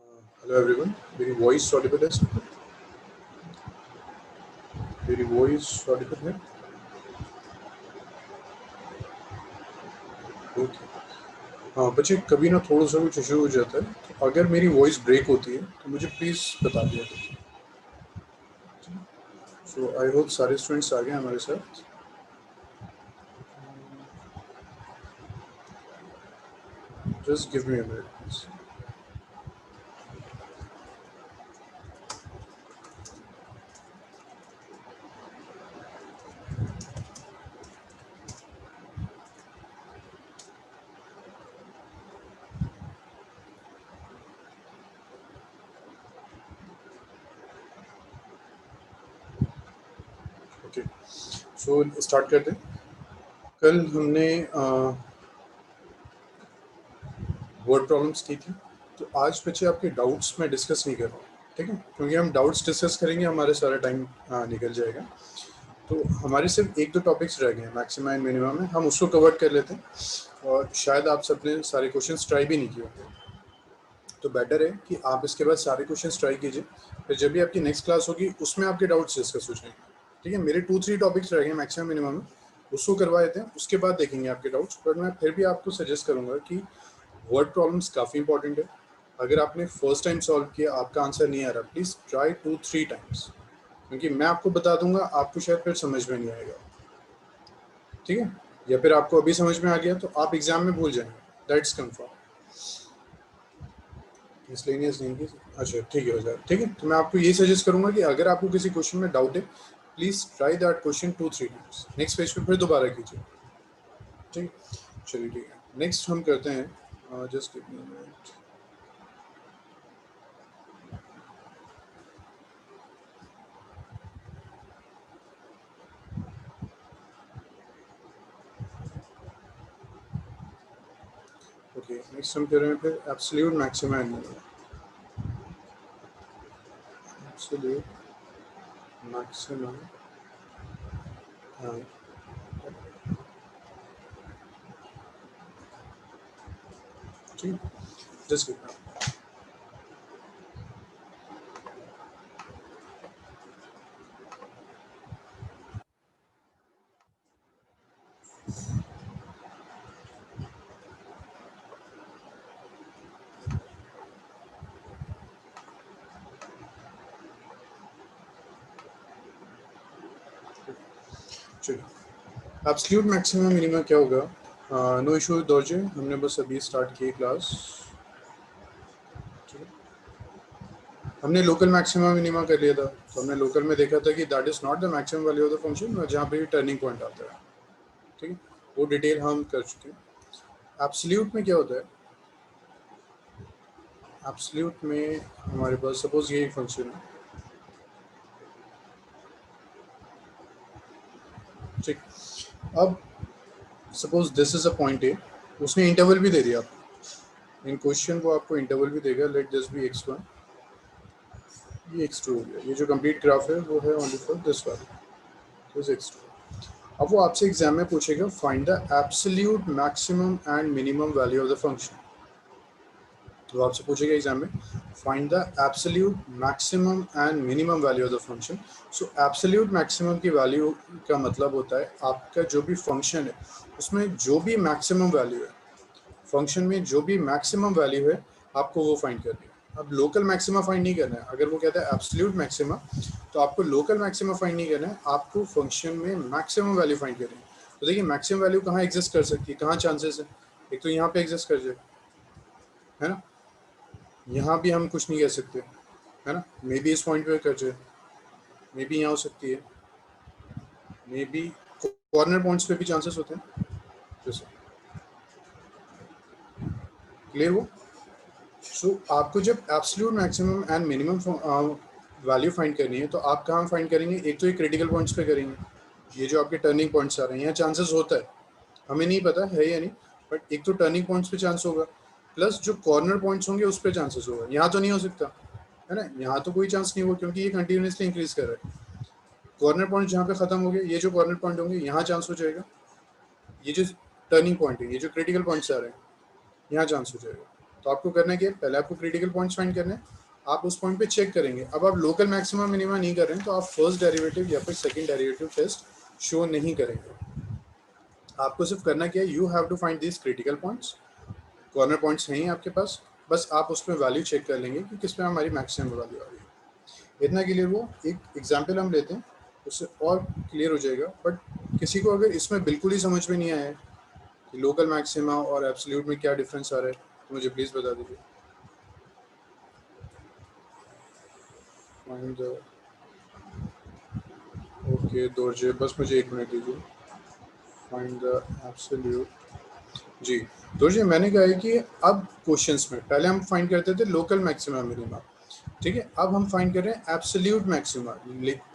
Hello everyone, मेरी voice Audible है सबको? मेरी वॉइस ऑडिबल है? ओके। हाँ बच्चे, कभी ना थोड़ा सा कुछ इशू हो जाता है, तो अगर मेरी वॉइस ब्रेक होती है तो मुझे प्लीज़ बता दिया करिए। सो आई होप सारे स्टूडेंट्स आ गए हमारे साथ। Just give me a minute please. Okay, so start करते हैं। कल हमने वर्ड प्रॉब्लम्स की थी, तो आज बच्चे आपके डाउट्स मैं डिस्कस नहीं कर रहा हूँ, ठीक है? क्योंकि हम डाउट्स डिस्कस करेंगे हमारे सारा टाइम निकल जाएगा। तो हमारे सिर्फ एक दो टॉपिक्स रह गए हैं, मैक्सिमा एंड मिनिमम में, हम उसको कवर कर लेते हैं। और शायद आप सबने सारे क्वेश्चंस ट्राई भी नहीं किए होंगे, तो बेटर है कि आप इसके बाद सारे क्वेश्चंस ट्राई कीजिए। फिर जब भी आपकी नेक्स्ट क्लास होगी उसमें आपके डाउट्स डिस्कस हो जाएंगे, ठीक है? मेरे 2-3 टॉपिक्स रह गए मैक्सिमम मिनिमम में, उसको करवा देते हैं, उसके बाद देखेंगे आपके डाउट्स। बट मैं फिर भी आपको सजेस्ट करूँगा कि वर्ड प्रॉब्लम्स काफ़ी इंपॉर्टेंट है। अगर आपने फर्स्ट टाइम सॉल्व किया, आपका आंसर नहीं आ रहा, प्लीज़ ट्राई 2-3 टाइम्स, क्योंकि मैं आपको बता दूंगा, आपको शायद फिर समझ में नहीं आएगा, ठीक है? या फिर आपको अभी समझ में आ गया तो आप एग्जाम में भूल जाएंगे, दैट्स कंफर्म। मिसलेनियस नहीं की? अच्छा ठीक है, हो जाए, ठीक है। तो मैं आपको ये सजेस्ट करूंगा कि अगर आपको किसी क्वेश्चन में डाउट है, please try that question 2-3 times, next page पे फिर दोबारा कीजिए, ठीक है? चलिए ठीक है, नेक्स्ट हम करते हैं। Just give me a minute. Okay, next हम कर रहे हैं फिर absolute maxima and minimum. Absolute maximum and ठीक, जस्ट गिव मी। चलिए, एब्सोल्यूट मैक्सिमम मिनिमम क्या होगा? नो इशू दौड़े, हमने बस अभी स्टार्ट की क्लास, ठीक है? हमने लोकल मैक्सिमम मिनिमम कर लिया था, तो हमने लोकल में देखा था कि that is not the maximum value of the function, जहाँ पे टर्निंग पॉइंट आता है, ठीक है? वो डिटेल हम कर चुके हैं। एब्सोल्यूट में क्या होता है? एब्सोल्यूट में हमारे पास सपोज ये फंक्शन है, ठीक? अब suppose this is a point A, उसने इंटरवल भी दे दिया आपको इन क्वेश्चन, वो आपको इंटरवल भी देगा, लेट दिस बी x1, ये x2 हो गया। ये जो कंप्लीट ग्राफ है वो है only for this value, this x2। अब वो आपसे एग्जाम में पूछेगा find the absolute maximum and minimum value of the function. तो आपसे पूछेगा एग्जाम में find the absolute maximum and minimum value of the function. So absolute maximum की वैल्यू का मतलब होता है आपका जो भी फंक्शन है उसमें जो भी मैक्सिमम वैल्यू है, फंक्शन में जो भी मैक्सिमम वैल्यू है, आपको वो फाइंड करनी है। अब लोकल मैक्सिमा फाइंड नहीं करना है। अगर वो कहता है एब्सोल्यूट मैक्सिमा, तो आपको लोकल मैक्सिमा फाइंड नहीं करना है, आपको फंक्शन में मैक्सिमम वैल्यू फाइंड करनी है। तो देखिए, मैक्सिमम वैल्यू कहाँ एग्जिस्ट कर सकती है, कहाँ चांसेस है? एक तो यहाँ पे एग्जिस्ट कर जाए, है ना? यहाँ भी हम कुछ नहीं कह सकते, है ना? मे बी इस पॉइंट पे कर जाए, मे बी यहाँ हो सकती है, मे बी कॉर्नर पॉइंट्स पे भी चांसेस होते हैं। जैसे क्लियर हो? सो आपको जब absolute maximum and minimum value find करनी है, तो आप कहाँ फाइंड करेंगे? एक तो ये क्रिटिकल पॉइंट्स पे करेंगे, ये जो आपके टर्निंग पॉइंट्स आ रहे हैं, यहाँ चांसेस होता है, हमें नहीं पता है या नहीं, बट एक तो टर्निंग पॉइंट्स पे चांस होगा, प्लस जो कॉर्नर पॉइंट्स होंगे उस पर चांसेस होगा। यहाँ तो नहीं हो सकता, है ना? यहाँ तो कोई चांस नहीं होगा, क्योंकि ये कंटिन्यूसली इंक्रीज कर रहा है। कॉर्नर पॉइंट जहाँ पे खत्म हो गए, ये जो कॉर्नर पॉइंट होंगे यहाँ चांस हो जाएगा, ये जो टर्निंग पॉइंट है, ये जो क्रिटिकल पॉइंट्स आ रहे हैं यहाँ चांस हो जाएगा, तो आपको करना क्या है, पहले आपको क्रिटिकल पॉइंट्स फाइंड करना है, आप उस पॉइंट पे चेक करेंगे। अब आप लोकल मैक्सिमा मिनिमा नहीं कर रहे हैं तो आप फर्स्ट डेरिवेटिव या फिर सेकंड डेरिवेटिव टेस्ट शो नहीं करेंगे। आपको सिर्फ करना क्या है, you have to find this critical points, corner points नहीं है आपके पास, बस आप उसमें वैल्यू चेक कर लेंगे कि किस पे हमारी मैक्सिमम वैल्यू आ रही है। इतना क्लियर वो एक एग्जाम्पल हम लेते हैं, उससे और क्लियर हो जाएगा। बट किसी को अगर इसमें बिल्कुल ही समझ में नहीं आया है कि लोकल मैक्सिमा और एब्सोल्यूट में क्या डिफरेंस आ रहा है, तो मुझे प्लीज़ बता दीजिए। फाइंड द ओके दोरजे, बस मुझे 1 मिनट दीजिए। फाइंड द एब्सोल्यूट, जी दोरजे मैंने कहा है कि अब क्वेश्चंस में पहले हम फाइंड करते थे लोकल मैक्सिमा मिनिमा, ठीक है, अब हम फाइंड कर रहे हैं एब्सोल्यूट मैक्सिमा।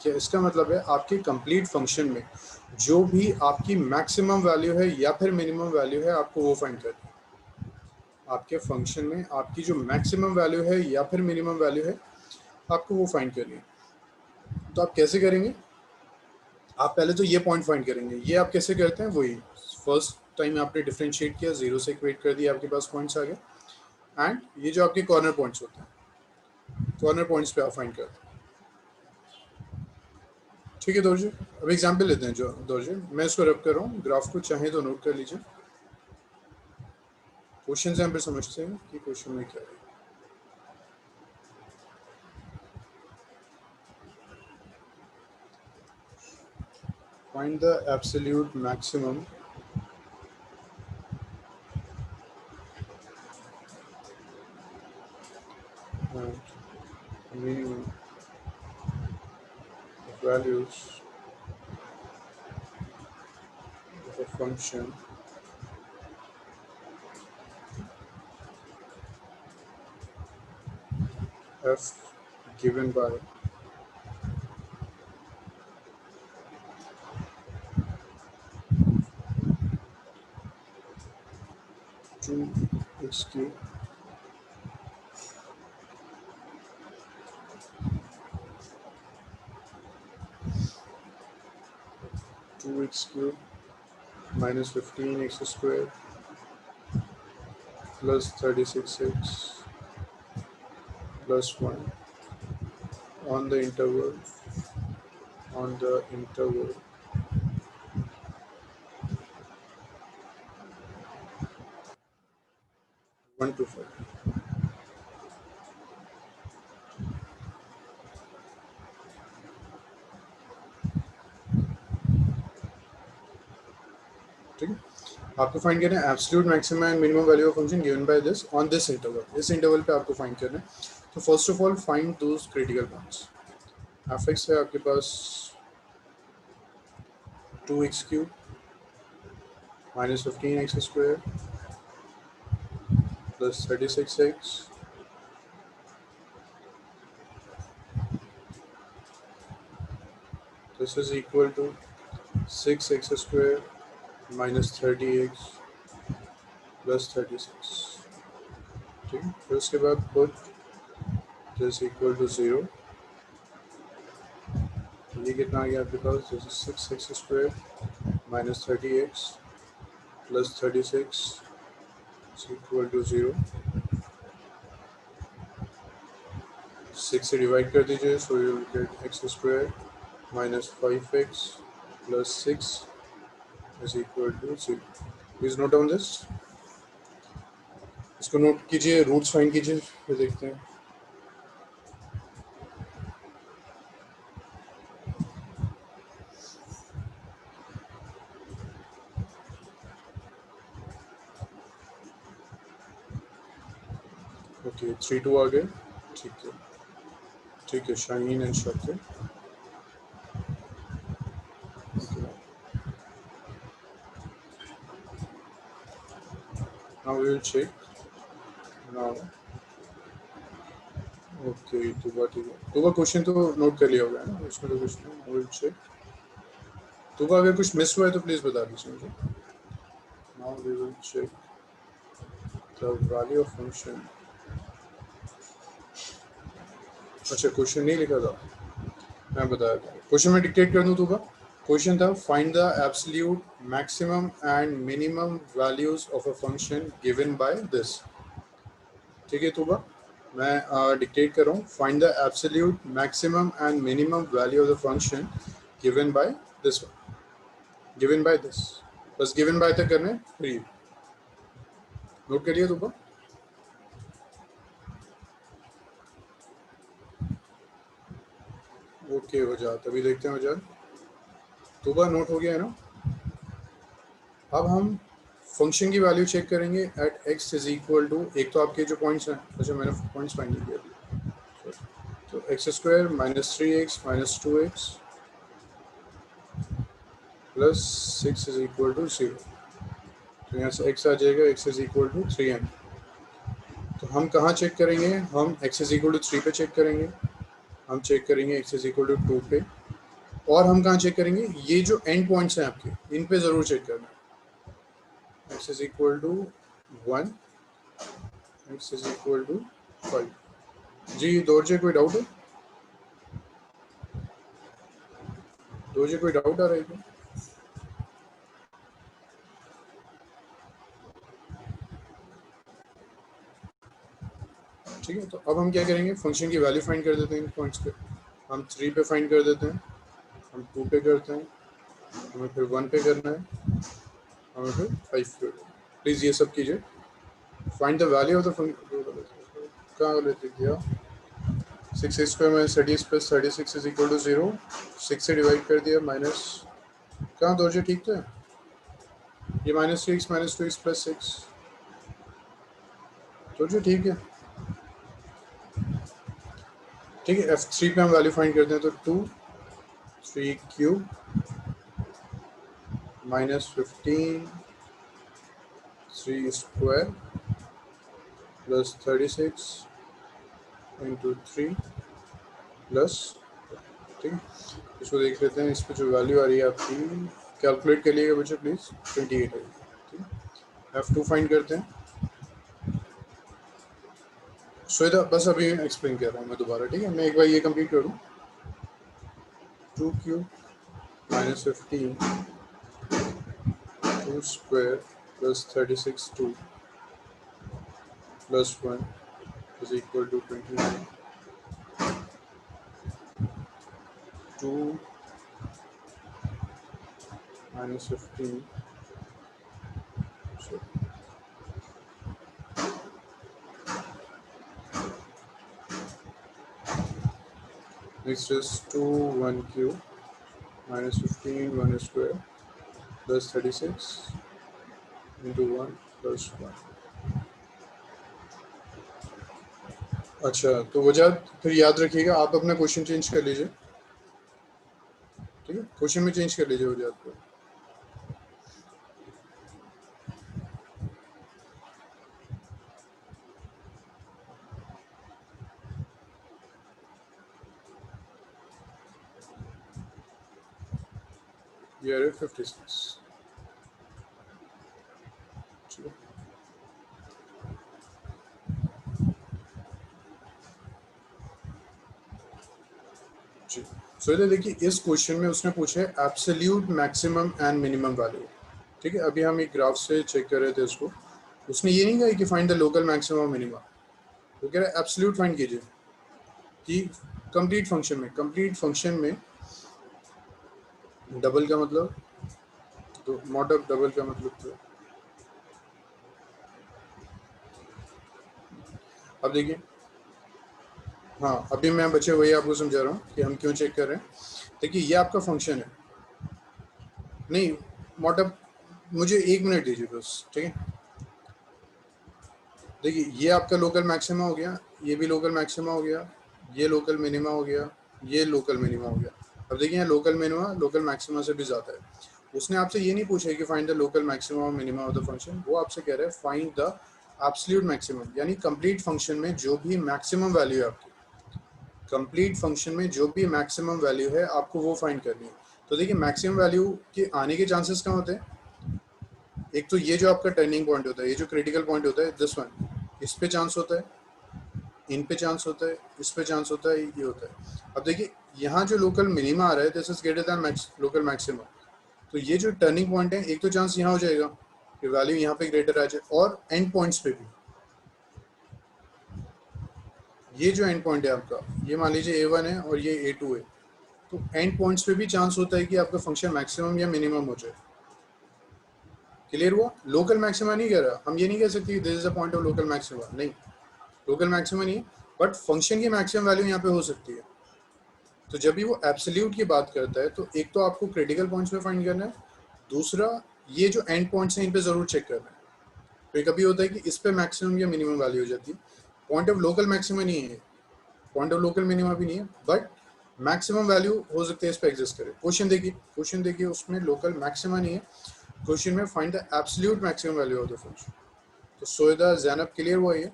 इसका मतलब है आपके कंप्लीट फंक्शन में जो भी आपकी मैक्सिमम वैल्यू है या फिर मिनिमम वैल्यू है, आपको वो फाइंड करनी है। आपके फंक्शन में आपकी जो मैक्सिमम वैल्यू है या फिर मिनिमम वैल्यू है, आपको वो फाइंड करनी है। तो आप कैसे करेंगे, आप पहले तो ये पॉइंट फाइंड करेंगे। ये आप कैसे करते हैं, वही फर्स्ट टाइम आपने डिफरेंशिएट किया, जीरो से इक्वेट कर दिया, आपके पास पॉइंट्स आ गए। एंड ये जो आपके कॉर्नर पॉइंट्स होते हैं, कॉर्नर पॉइंट्स पे आप फाइंड करते हैं। ठीक है दोरजे, अब एग्जाम्पल लेते हैं। जो दोरजे मैं इसको रब कर रहा हूँ, ग्राफ को चाहे तो नोट कर लीजिए। क्वेश्चन से हम फिर समझते हैं कि क्वेश्चन में क्या है। Find the absolute maximum and minimum of values of a function f given by 2x cube minus 15x squared plus 36x plus 1 on the interval 1 to 5। ठीक है, आपको फाइंड करना है absolute maximum and minimum value of function given by this on this interval. इस interval पे आपको find करना है। तो first of all find those critical points. F x है आपके पास 2x cube minus 15x squared plus 36x this is equal to 6x squared minus 30x plus 36। ठीक है, फिर उसके बाद put this equal to 0। ये कितना आ गया आपके पास, this is 6x squared minus 30x plus 36 is equal to 0। 6 से डिवाइड कर दीजिए, so you will get x squared minus 5x plus 6 is equal to 0। Please note down this, इसको note कीजिए, रूट्स फाइंड कीजिए, फिर देखते हैं। ओके 3 2 आ गए, ठीक है Shaheen and Shakir. Now we will check now. Okay Duba, ठीक है दुबा क्वेश्चन तो नोट कर लिया होगा ना, उसमें तो कुछ नहीं। वी विल चेक दुबा, अगर कुछ मिस हुआ है तो प्लीज़ बता दीजिए मुझे। Now we will check the value of function. अच्छा क्वेश्चन नहीं लिखा था, मैं बताया था। क्वेश्चन में डिक्टेट कर दूँ दुबा। क्वेश्चन था find the absolute maximum and minimum values of a function given by this. ठीक है तोबा, मैं डिक्टेट कर रहा हूँ, find the absolute maximum and minimum value of the function given by this one, given by this, बस given by तक करने फ्री, नोट करिए तोबा। ओके हो जा, तभी देखते हैं हो जा, तोबा नोट हो गया है ना। अब हम फंक्शन की वैल्यू चेक करेंगे at x is equal to, एक तो आपके जो पॉइंट्स हैं, अच्छा मैंने पॉइंट्स फाइंड किया अभी, तो x square minus 3x minus 2x plus 6 is equal to 0, तो यहाँ से x आ जाएगा, x is equal to 3n। तो हम कहाँ चेक करेंगे, हम x इज इक्वल टू 3 पे चेक करेंगे, हम चेक करेंगे x इज इक्वल टू 2 पे, और हम कहाँ चेक करेंगे, ये जो एंड पॉइंट्स हैं आपके इन पे ज़रूर चेक करना है। x is equal to 1, x is equal to 5। जी दोर्जे कोई डाउट है, दोर्जे कोई डाउट आ रहा है क्या? ठीक है, तो अब हम क्या करेंगे, फंक्शन की वैल्यू फाइंड कर देते हैं इन पॉइंट्स पे, हम 3 पे फाइंड कर देते हैं, हम 2 पे करते हैं, हमें फिर 1 पे करना है, हमें फिर 5 पे करना है। प्लीज़ ये सब कीजिए, find the value of the function, कहाँ लेते किया, 6 square minus 30 plus 36 is equal to 0, 6 से डिवाइड कर दिया, माइनस, कहाँ दोर्जे ठीक था, ये minus 3x minus 2x plus 6, Dorje ठीक है। ठीक है, F3 पे हम वैल्यू फाइंड करते हैं, तो 2 3 cube minus 15 3 square plus 36 into 3 plus, ठीक है, इसको देख लेते हैं, इस पर जो वैल्यू आ रही है आपकी, कैलकुलेट कर लीजिएगा बच्चे प्लीज़, 28 है, ठीक है। F2 फाइंड करते हैं, श्वेता बस अभी एक्सप्लेन कर रहा हूँ मैं दोबारा, ठीक है, मैं एक बार ये कंप्लीट करूँ, 2 cube minus 15 2 square plus 36 2 plus 1 is equal to 29, 2 minus 15, so next is 2 1 cube minus 15 1 square plus 36 into 1 plus 1। अच्छा तो वजह फिर याद रखिएगा, आप अपना क्वेश्चन चेंज कर लीजिए, ठीक है, क्वेश्चन में चेंज कर लीजिए वजह को। ये है 56, ठीक है। जी सो इधर देखिए, इस क्वेश्चन में उसने पूछा है absolute maximum and minimum value, ठीक है। अभी हम एक ग्राफ से चेक कर रहे थे इसको, उसने ये नहीं कहा कि find the local maximum minimum, वो कह रहा है एब्सोल्यूट फाइंड कीजिए कि कंप्लीट फंक्शन में डबल का मतलब, तो मॉड ऑफ डबल का मतलब तो, अब देखिए, हाँ अभी मैं बच्चे वही आपको समझा रहा हूँ कि हम क्यों चेक कर रहे हैं। देखिए ये आपका फंक्शन है, नहीं मॉड ऑफ, मुझे 1 मिनट दीजिए बस, ठीक है। देखिए ये आपका लोकल मैक्सिमा हो गया, ये भी लोकल मैक्सिमा हो गया, ये लोकल मिनिमा हो गया, ये लोकल मिनिमा हो गया। अब देखिए यहाँ लोकल मिनिमा लोकल मैक्सिमा से भी ज़्यादा है। उसने आपसे ये नहीं पूछा है कि फाइंड द लोकल मैक्सिमम और मिनिमा ऑफ द फंक्शन, वो आपसे कह रहा है फाइंड द एब्सोल्यूट मैक्सिमम, यानी कंप्लीट फंक्शन में जो भी मैक्सिमम वैल्यू है आपकी, कंप्लीट फंक्शन में जो भी मैक्सिमम वैल्यू है आपको वो फाइंड करनी है। तो देखिए मैक्सिमम वैल्यू के आने के चांसेस कहाँ होते हैं, एक तो ये जो आपका टर्निंग पॉइंट होता है, ये जो क्रिटिकल पॉइंट होता है दिस वन, इस पे चांस होता है, इन पे चांस होता है, इस पे चांस होता है, ये होता है। अब देखिए यहाँ जो लोकल मिनिमा आ रहा है this is greater than local maximum, तो ये जो टर्निंग पॉइंट है, एक तो चांस यहाँ हो जाएगा कि वैल्यू यहाँ पे ग्रेटर आ जाए, और एंड पॉइंट्स पे भी, ये जो एंड पॉइंट है आपका, ये मान लीजिए A1 है और ये A2 है, तो एंड पॉइंट्स पे भी चांस होता है कि आपका फंक्शन मैक्सिमम या मिनिमम हो जाए। क्लियर हुआ? लोकल मैक्सिमा नहीं कह रहा, हम ये नहीं कह सकते this is a point of local maxima, नहीं, लोकल मैक्सिमा नहीं, बट फंक्शन की मैक्सिमम वैल्यू यहाँ पे हो सकती है। तो जब भी वो एब्सोल्यूट की बात करता है, तो एक तो आपको क्रिटिकल पॉइंट्स में फाइंड करना है, दूसरा ये जो एंड पॉइंट्स हैं इन पे जरूर चेक करना है। तो कभी होता है कि इस पे मैक्सिमम या मिनिमम वैल्यू हो जाती है, पॉइंट ऑफ लोकल मैक्सिमा नहीं है, पॉइंट ऑफ लोकल मिनिमा भी नहीं है, बट मैक्सिमम वैल्यू हो सकती है इस पे एग्जिस्ट करे। क्वेश्चन देखिए उसमें लोकल मैक्सिमा नहीं है, क्वेश्चन में find the absolute maximum value of the function. तो सोएदा ज़ैनब क्लियर हुआ ये?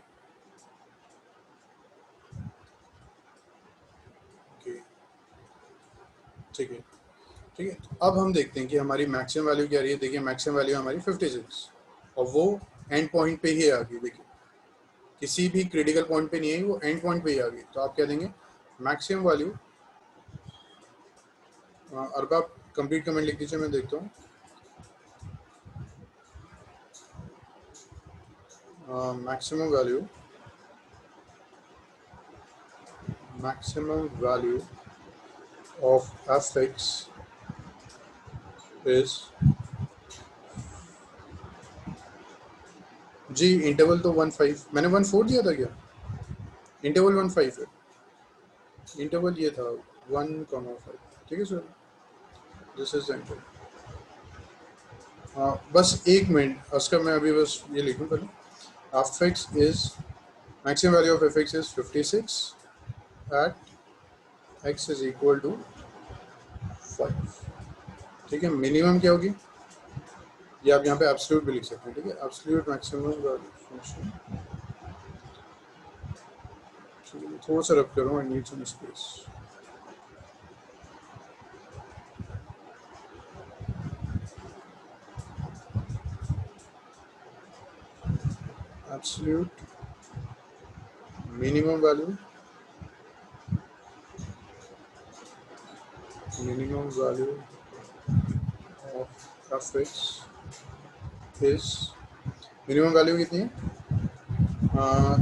ठीक है, ठीक है। अब हम देखते हैं कि हमारी मैक्सिमम वैल्यू क्या रही है। देखिए मैक्सिमम वैल्यू हमारी 56 और वो एंड पॉइंट पे ही आ गई। देखिए किसी भी क्रिटिकल पॉइंट पे नहीं है, वो एंड पॉइंट पे ही आ गई। तो आप क्या देंगे? Maximum value, Arbab complete comment लिख दीजिए, मैं देखता हूँ। Maximum value of fx is, जी इंटरवल तो 1-5, मैंने 1-4 दिया था क्या? इंटरवल 1-5 है, इंटरवल ये था 1,5। ठीक है sir, this is the interval. बस एक मिनट उसका, मैं अभी बस ये लिखूँ पहले। fx is, maximum value of fx is 56 at x is equal to 5। ठीक है, मिनिमम क्या होगी ये आप यहाँ पे एब्सोल्यूट भी लिख सकते हैं। ठीक है, एब्सोल्यूट मैक्सिमम वैल्यू फंक्शन। थोड़ा सा रब करूँ, I need some space. absolute minimum value of fx is, minimum value कितनी है?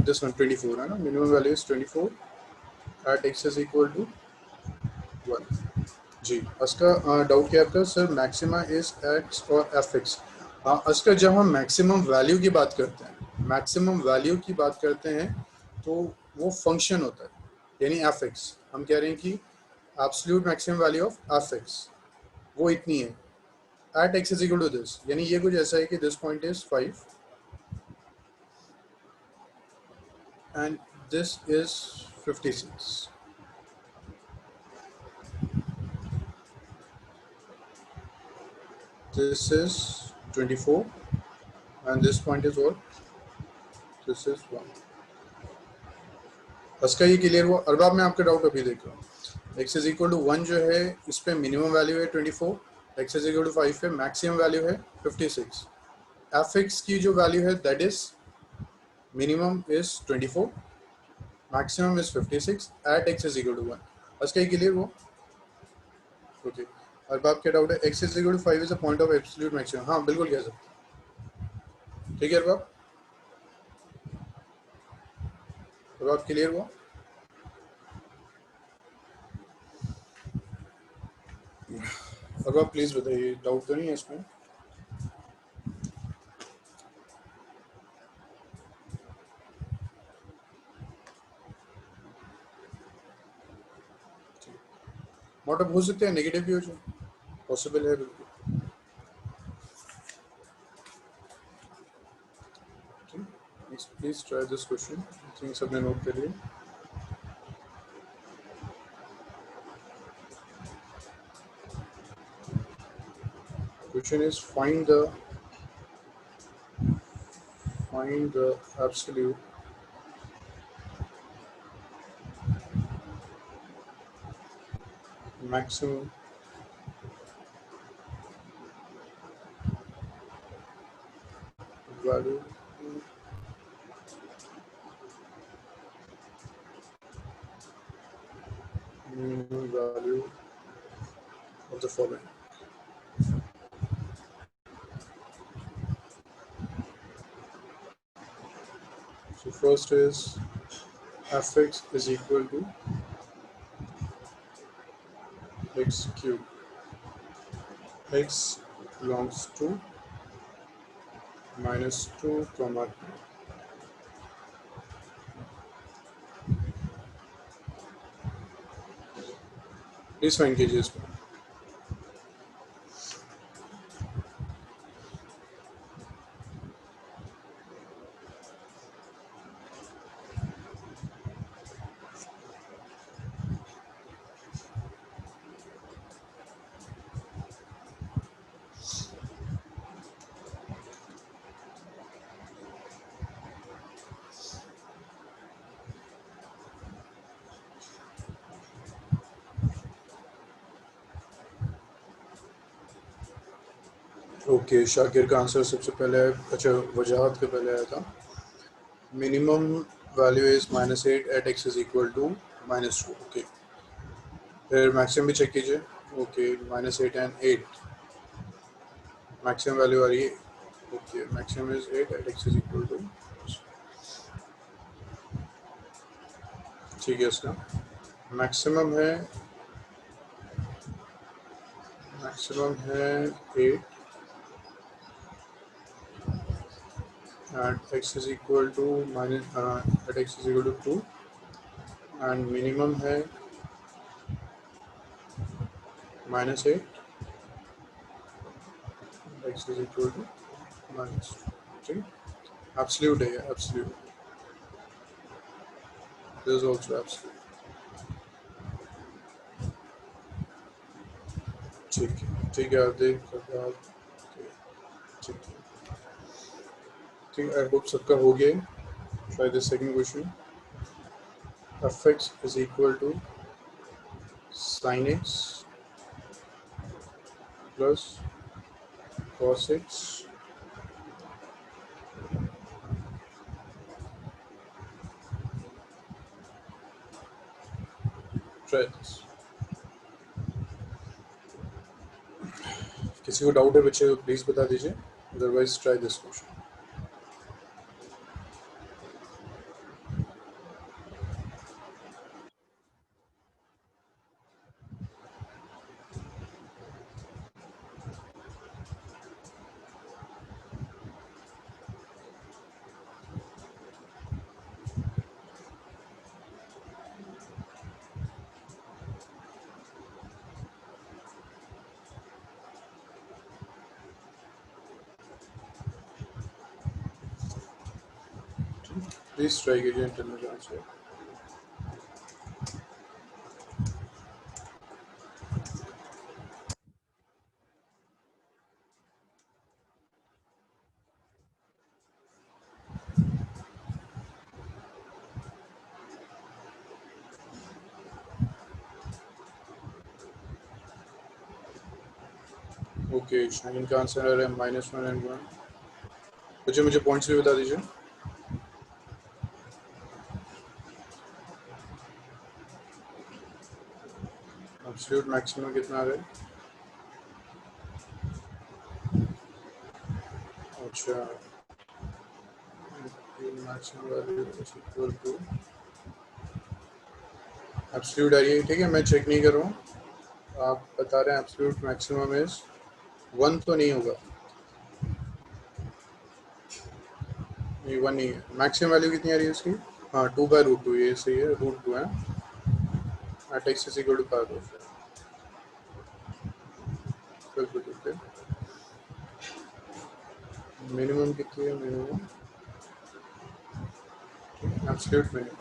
दिस वन 24 है ना, minimum value is 24 at x is equal to 1। जी उसका डाउट क्या आपका? सर मैक्सिमा इज x और fx। उसका जब हम मैक्सिमम वैल्यू की बात करते हैं, मैक्सिमम वैल्यू की बात करते हैं, तो वो फंक्शन होता है, यानी fx। हम कह रहे हैं कि absolute maximum value of fx वो इतनी है at x is equal to this, यानी ये कुछ ऐसा है कि this point is 5 and this is 56। This is 24 and this point is what? This is 1। इसका ये क्लियर हुआ? अरबाब मैं आपका डाउट अभी देख रहा हूँ। x इज इक्वल टू 1 जो है इस पे मिनिमम वैल्यू है 24, x इज इक्वल टू 5 पे मैक्सिमम वैल्यू है 56। fx की जो वैल्यू है that is minimum is 24, maximum is 56 at x is equal to 1। इसका ये क्लियर हुआ? ओके, अरबाब क्या डाउट है? x is equal to 5 is a point of absolute maximum. हाँ बिल्कुल कह सकते। ठीक है अरबाब, अरबाब क्लियर हुआ? अब आप प्लीज़ बताइए, डाउट तो नहीं है इसमें? मोटअप हो सकते हैं, नेगेटिव भी हो जाए, पॉसिबल है बिल्कुल। Please try this question, I think सबने नोट कर लिया। Question is find the absolute maximum value minimum value of the following. So first is fx is equal to x cube. X belongs to -2, comma 2. Please find कीजिए इसको. Okay, Shakir का answer सबसे पहले, अच्छा वजाहत के पहले आया था. Minimum value is -8 at x is equal to -2. Okay, फिर मैक्सिमम भी चेक कीजिए. ओके, -8 एंड 8 मैक्सिमम वैल्यू आ रही है. Okay, maximum is 8 at x is equal to. ठीक है, इसका मैक्सिमम है 8 at x is equal to at x is equal to 2 and minimum है -8 x is equal to -2. ठीक, absolute है ये, absolute. This is also absolute. ठीक है, आप देख ठीक ठीक. आई होप सबका हो गया. Try the second question. fx is equal to sin x plus cos x try this. किसी को डाउट है बच्चे तो प्लीज बता दीजिए, otherwise try this question. Please try कीजिए इंटरनेट आंसर. ओके, शाइन का आंसर आ रहा है -1 and 1. बच्चे मुझे पॉइंट्स भी बता दीजिए. एब्सोल्यूट मैक्सिमम कितना आ रहा है? अच्छा, maximum value is equal to absolute आ रही है. ठीक है, मैं चेक नहीं कर रहा हूँ. आप बता रहे हैं एब्सोल्यूट मैक्सिमम इज 1 तो नहीं होगा. नहीं, 1 नहीं है. मैक्सिमम वैल्यू कितनी आ रही है इसकी? हाँ, 2/√2. ये सही है, √2 है. At x is equal to 5. बिल्कुल ठीक है. मिनिमम कितनी है? Minimum absolute minimum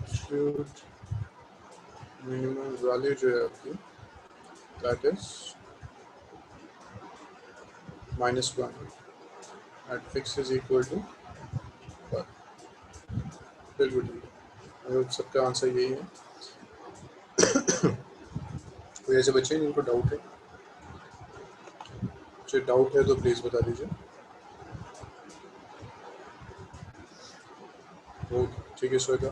absolute minimum value जो है आपकी, that is -1 at x is equal to 5. बिल्कुल ठीक है. अब सबका आंसर यही है. कोई ऐसे बच्चे हैं जिनको डाउट है? जो डाउट है तो प्लीज़ बता दीजिए. ओके, ठीक है श्वेता.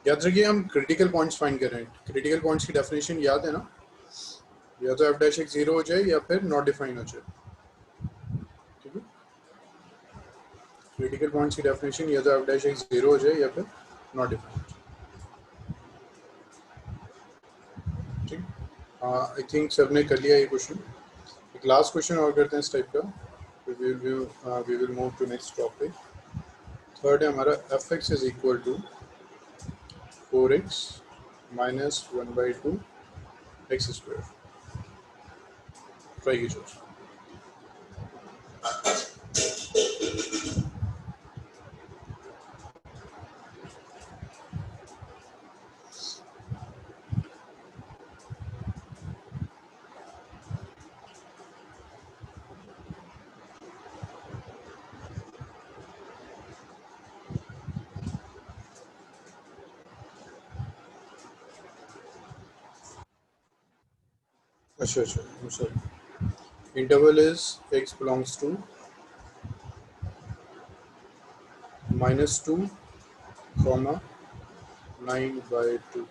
याद रखिए हम क्रिटिकल पॉइंट्स फाइंड कर रहे हैं। क्रिटिकल पॉइंट्स की डेफिनेशन याद है ना, या तो एफ डैश एक्स 0 हो जाए या फिर नॉट डिफाइन हो जाए। ठीक है, क्रिटिकल पॉइंट्स की डेफिनेशन या तो एफ डैश एक्स 0 हो जाए या फिर नॉट डिफाइन हो जाए। ठीक, आई थिंक सब ने कर लिया ये क्वेश्चन। एक लास्ट क्वेश्चन और करते हैं इस टाइप का, we will move to next topic. Third है हमारा f x is equal to 4x minus 1/2 x square. Try कीजिए। अच्छा अच्छा, sorry. Interval is x belongs to -2, 9/2।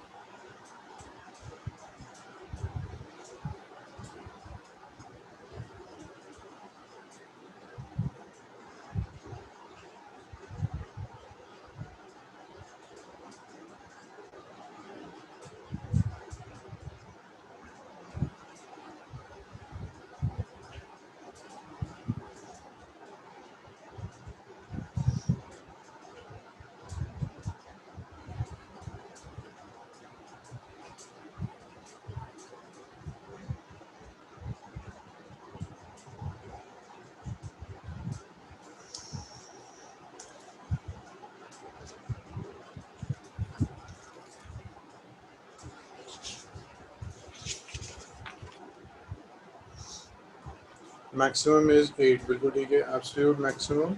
Maximum is 8, बिल्कुल ठीक है। एब्सोल्यूट मैक्सिमम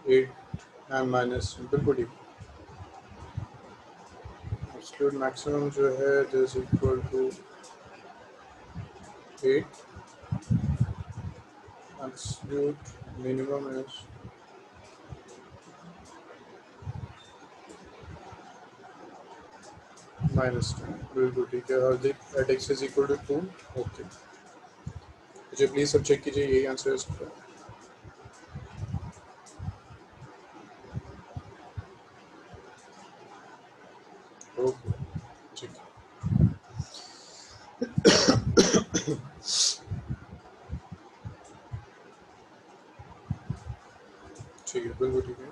8 एंड माइनस, बिल्कुल ठीक। एब्सोल्यूट मैक्सिमम जो है this equal to 8, absolute minimum is -10, बिल्कुल ठीक है। और at x is equal to 2, okay. मुझे प्लीज सब चेक कीजिए, यही आंसर है इसका। ओके, ठीक है। ठीक है, बिल्कुल ठीक है।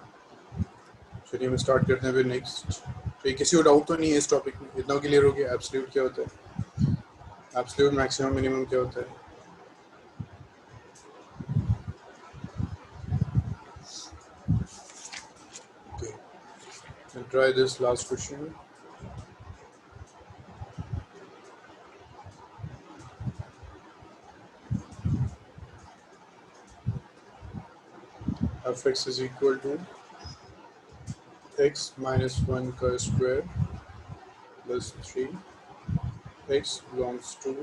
चलिए हम स्टार्ट करते हैं फिर नेक्स्ट। तो किसी को डाउट तो नहीं है इस टॉपिक में? इतना क्लियर हो गया एब्सोल्यूट क्या होता है, एब्सोल्यूट मैक्सिमम मिनिमम क्या होता है? Okay, try this last question. F x is equal to x minus 1 का square plus 3, x belongs to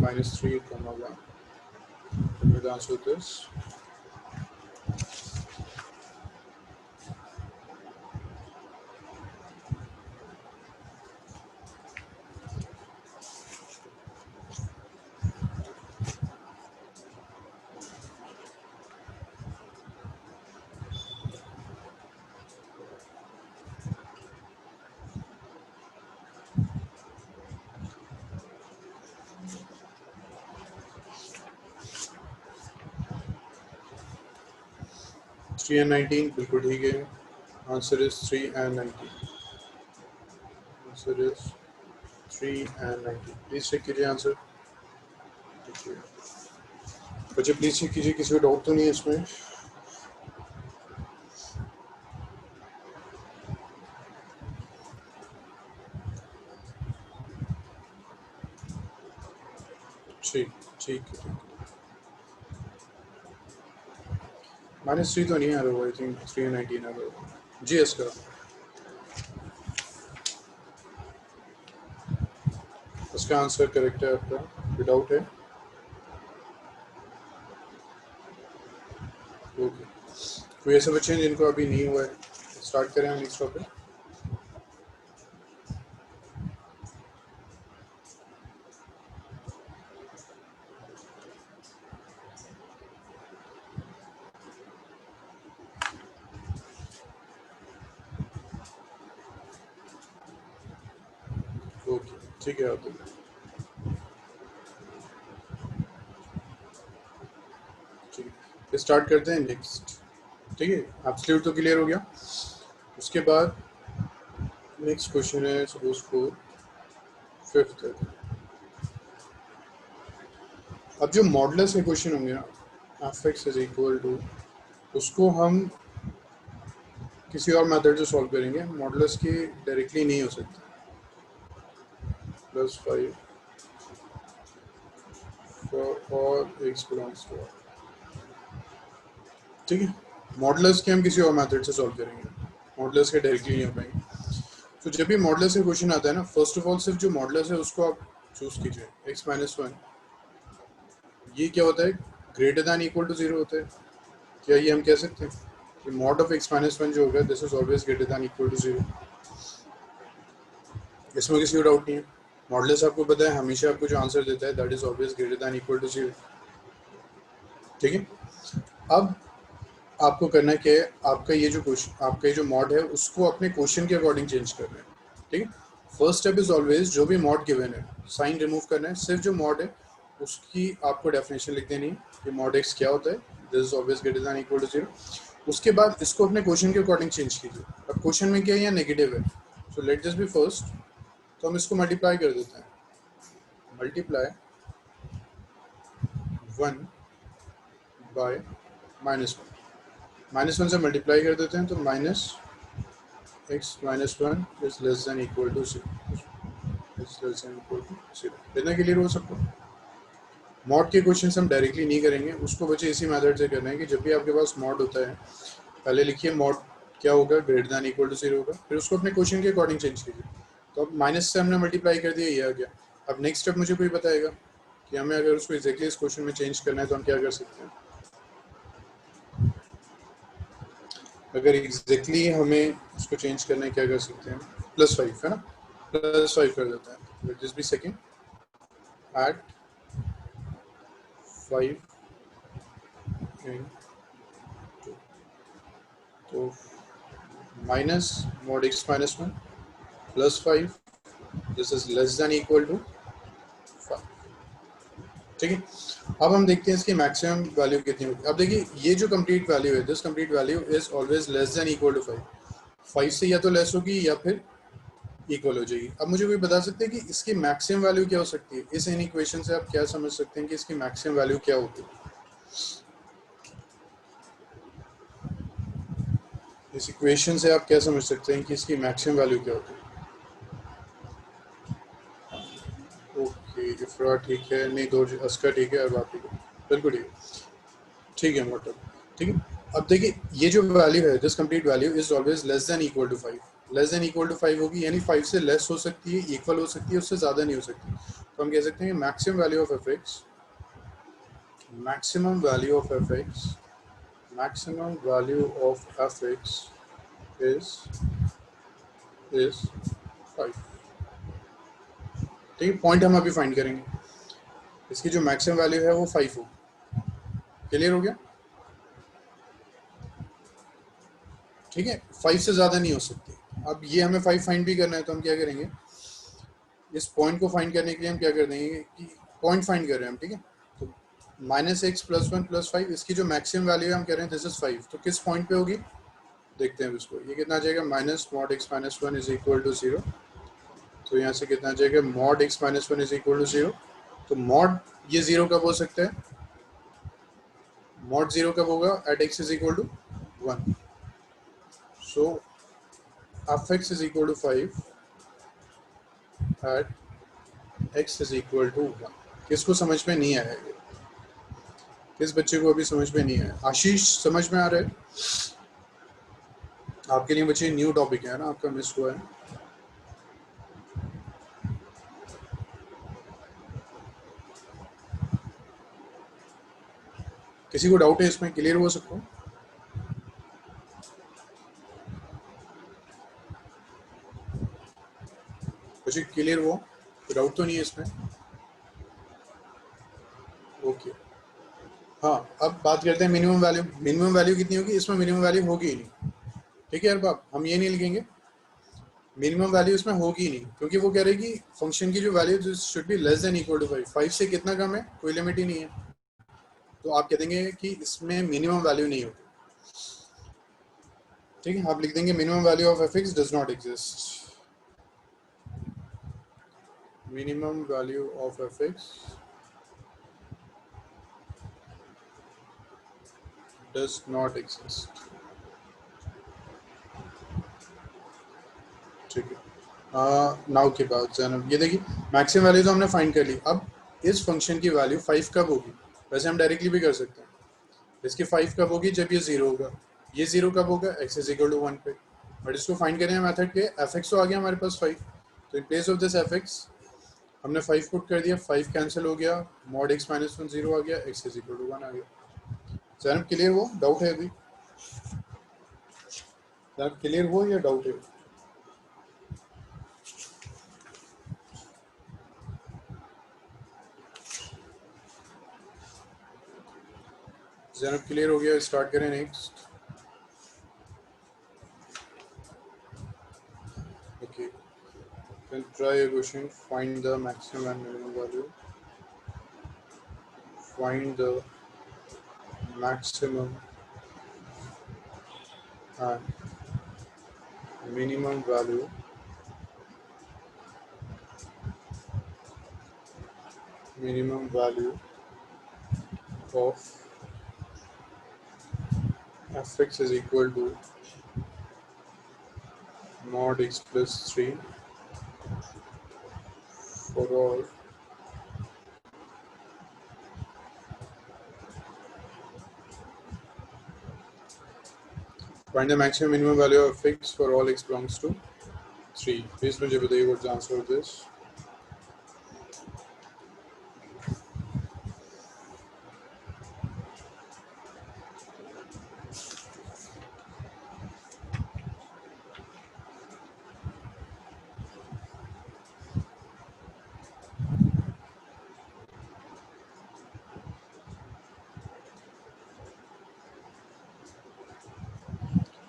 -3, 1. Let me answer this. 3 and 19, बिल्कुल ठीक है। Answer is 3 and 19। Answer is 3 and 19। Please check कीजिए answer. बच्चे please check कीजिए, किसी को doubt तो नहीं है इसमें? ठीक ठीक है। -3 तो नहीं आ रहा, आई थिंक 3 and 19 आ रहा। जी एस का उसका आंसर करेक्ट है आपका, विदाउट है। ओके, कोई ऐसे बच्चे हैं जिनको अभी नहीं हुआ है? स्टार्ट करें नेक्स्ट टॉपिक। ठीक है, तो ठीक है, स्टार्ट करते हैं नेक्स्ट। ठीक है, एब्सोल्यूट तो क्लियर हो गया। उसके बाद नेक्स्ट क्वेश्चन है सपोज फोर फिफ्थ। अब जो मॉडुलस के क्वेश्चन होंगे ना, f x is equal to, उसको हम किसी और मेथड से सॉल्व करेंगे। मॉडुलस की डायरेक्टली नहीं हो सकती। प्लस 5 और एक्स बिलोंग्स टू, ठीक है। मॉडुलस के हम किसी और मेथड से सॉल्व करेंगे, मॉडुलस के डायरेक्टली नहीं हो पाएंगे। तो जब भी मॉडुलस का क्वेश्चन आता है ना, फर्स्ट ऑफ ऑल सिर्फ जो मॉडुलस है उसको आप चूज कीजिए। एक्स माइनस वन, ये क्या होता है, greater than equal to zero होता है। क्या ये हम कह सकते हैं कि mod of x minus one जो होगा this is always greater than equal to zero. इसमें किसी को डाउट नहीं है। मॉडुलस आपको पता है हमेशा आपको जो आंसर देता है that is always greater than equal to zero. ठीक है, अब आपको करना क्या है, आपका ये जो क्वेश्चन, आपका ये जो मॉड है उसको अपने क्वेश्चन के अकॉर्डिंग चेंज करना है। ठीक है, फर्स्ट स्टेप इज ऑलवेज जो भी मॉड गिवन है साइन रिमूव करना है। सिर्फ जो मॉड है उसकी आपको डेफिनेशन लिख देनी है कि मॉड एक्स क्या होता है, this is always greater than equal to zero. उसके बाद इसको अपने क्वेश्चन के अकॉर्डिंग चेंज कीजिए। अब क्वेश्चन में क्या है, या नेगेटिव है, so let this be first, तो हम इसको मल्टीप्लाई कर देते हैं। Multiply 1 by minus one, minus one से मल्टीप्लाई कर देते हैं तो minus x minus one is less than equal to zero, is less than equal to zero. इतना क्लियर हो सबको। मॉड के क्वेश्चन हम डायरेक्टली नहीं करेंगे, उसको बच्चे इसी मेथड से करना है कि जब भी आपके पास मॉड होता है पहले लिखिए मॉड क्या होगा, greater than equal to zero होगा, फिर उसको अपने क्वेश्चन के अकॉर्डिंग चेंज कीजिए। तो अब माइनस से हमने मल्टीप्लाई कर दिया, ये आ गया। अब नेक्स्ट स्टेप मुझे कोई बताएगा कि हमें अगर उसको एग्जैक्टली इस क्वेश्चन में चेंज करना है तो हम क्या कर सकते हैं। अगर एग्जैक्टली हमें उसको चेंज करना है क्या कर सकते हैं, प्लस 5 है ना, प्लस 5 कर देते हैं। Let this be second at 5 in, तो minus mod x minus one plus 5, this is less than equal to 5। ठीक है, अब हम देखते हैं इसकी मैक्सिमम वैल्यू कितनी होगी। अब देखिए ये जो कंप्लीट वैल्यू है, this complete value is always less than equal to 5। 5 से या तो लेस होगी या फिर इक्वल हो जाएगी। अब मुझे कोई बता सकते हैं कि इसकी मैक्सिमम वैल्यू क्या हो सकती है। इस इन इक्वेशन से आप क्या समझ सकते हैं कि इसकी मैक्सिमम वैल्यू क्या होगी। इस इक्वेशन से आप क्या समझ सकते हैं कि इसकी मैक्सिमम वैल्यू क्या होगी। ओके, इफ्रा ठीक है, नहीं दो अस्का ठीक है, और बाकी बिल्कुल ठीक है। ठीक है मोटर, ठीक है। अब देखिए ये जो वैल्यू है, this complete value is always less than equal to 5। Less than equal to 5 होगी, यानी 5 से लेस हो सकती है, इक्वल हो सकती है, उससे ज़्यादा नहीं हो सकती। तो हम कह सकते हैं maximum value of F x, maximum value of fx, maximum value of fx is 5। ठीक है, पॉइंट हम अभी फाइंड करेंगे, इसकी जो मैक्सिमम वैल्यू है वो 5 हो। क्लियर हो गया। ठीक है, 5 से ज़्यादा नहीं हो सकती। अब ये हमें 5 फाइंड भी करना है, तो हम क्या करेंगे, इस पॉइंट को फाइंड करने के लिए हम क्या कर देंगे कि पॉइंट फाइंड कर रहे हैं हम, ठीक है। तो minus x plus one plus 5, इसकी जो मैक्सिमम वैल्यू है हम कह रहे हैं दिस इज 5, तो किस पॉइंट पे होगी देखते हैं इसको। ये कितना आ जाएगा, minus mod x minus one is equal to zero. तो यहाँ से कितना आ जाएगा, mod x minus one is equal to zero. तो मॉड ये जीरो कब हो सकता है, मॉड जीरो कब होगा, at x is equal to 1। So f x is equal to 5 at x is equal to 1। किसको समझ में नहीं आया, किस बच्चे को अभी समझ में नहीं आया। आशीष समझ में आ रहा है आपके लिए बच्चे, न्यू टॉपिक है ना आपका, मिस हुआ है। किसी को डाउट है इसमें, क्लियर हो सकता हूँ। बच्चे क्लियर हुआ, डाउट तो नहीं है इसमें। ओके, हाँ अब बात करते हैं मिनिमम वैल्यू। मिनिमम वैल्यू कितनी होगी, इसमें मिनिमम वैल्यू होगी ही नहीं। ठीक है यार बाप, हम ये नहीं लिखेंगे मिनिमम वैल्यू इसमें होगी नहीं, क्योंकि वो कह रहे हैं कि फंक्शन की जो value should be less than equal to 5 से कितना कम है, कोई लिमिट ही नहीं है, तो आप कह देंगे कि इसमें मिनिमम वैल्यू नहीं होगी। ठीक है, आप लिख देंगे minimum value of F x does not exist, minimum value of F x does not exist. ठीक है, नाउ के बाद जैनब ये देखिए मैक्सिमम वैल्यू तो हमने फाइंड कर ली। अब इस फंक्शन की वैल्यू 5 कब होगी, वैसे हम डायरेक्टली भी कर सकते हैं, इसकी 5 कब होगी, जब ये 0 होगा। ये 0 कब होगा, x इज इक्वल टू 1 पे। बट इसको फाइंड करने मेथड के एफ एक्स तो आ गया हमारे पास 5, तो in place of this F x हमने 5 पुट कर दिया, 5 कैंसिल हो गया, मॉड x माइनस 1 0 आ गया, x इज इक्वल टू 1 आ गया। जैनब क्लियर हो, डाउट है अभी? जैनब क्लियर हो या डाउट है? जैनब क्लियर हो गया, स्टार्ट करें next. Okay, then try a question, find the maximum and minimum value, find the maximum and minimum value of fx is equal to mod x plus 3 for all find the maximum minimum value of fx for all x belongs to 3. Please मुझे बताइए what's the answer of this.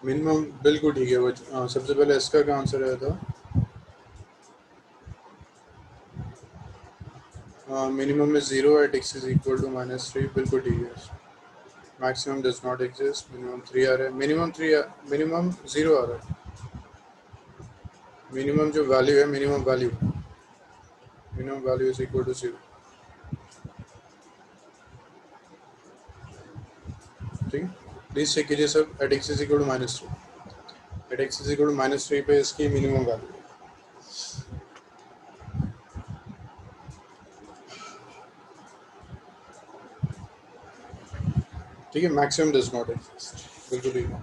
Minimum बिल्कुल ठीक है बच्चों। सबसे पहले इसका क्या आंसर आया था? मिनिमम में 0 at x is equal to -3, बिल्कुल ठीक है। Maximum does not exist, minimum 3 आ रहा है, मिनिमम 0 आ रहा है। मिनिमम जो वैल्यू है, minimum value is equal to 0। ठीक है, प्लीज चेक कीजिए सब। At x is equal to -3, at x is equal to -3 पे इसकी मिनिमम वैल्यू। ठीक है, मैक्सिमम डज नॉट एग्जिस्ट, बिल्कुल ठीक है।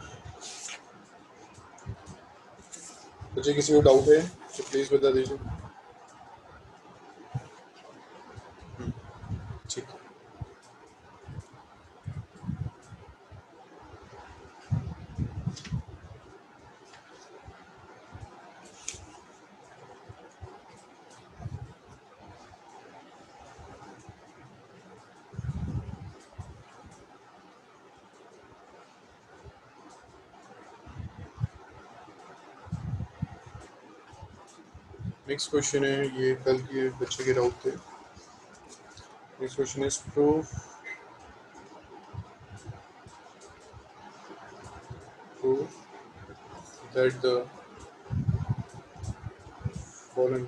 मुझे किसी को डाउट है तो प्लीज बता दीजिए। ठीक है, नेक्स्ट क्वेश्चन है, ये कल के बच्चे के डाउट थे। Next question is proof that the following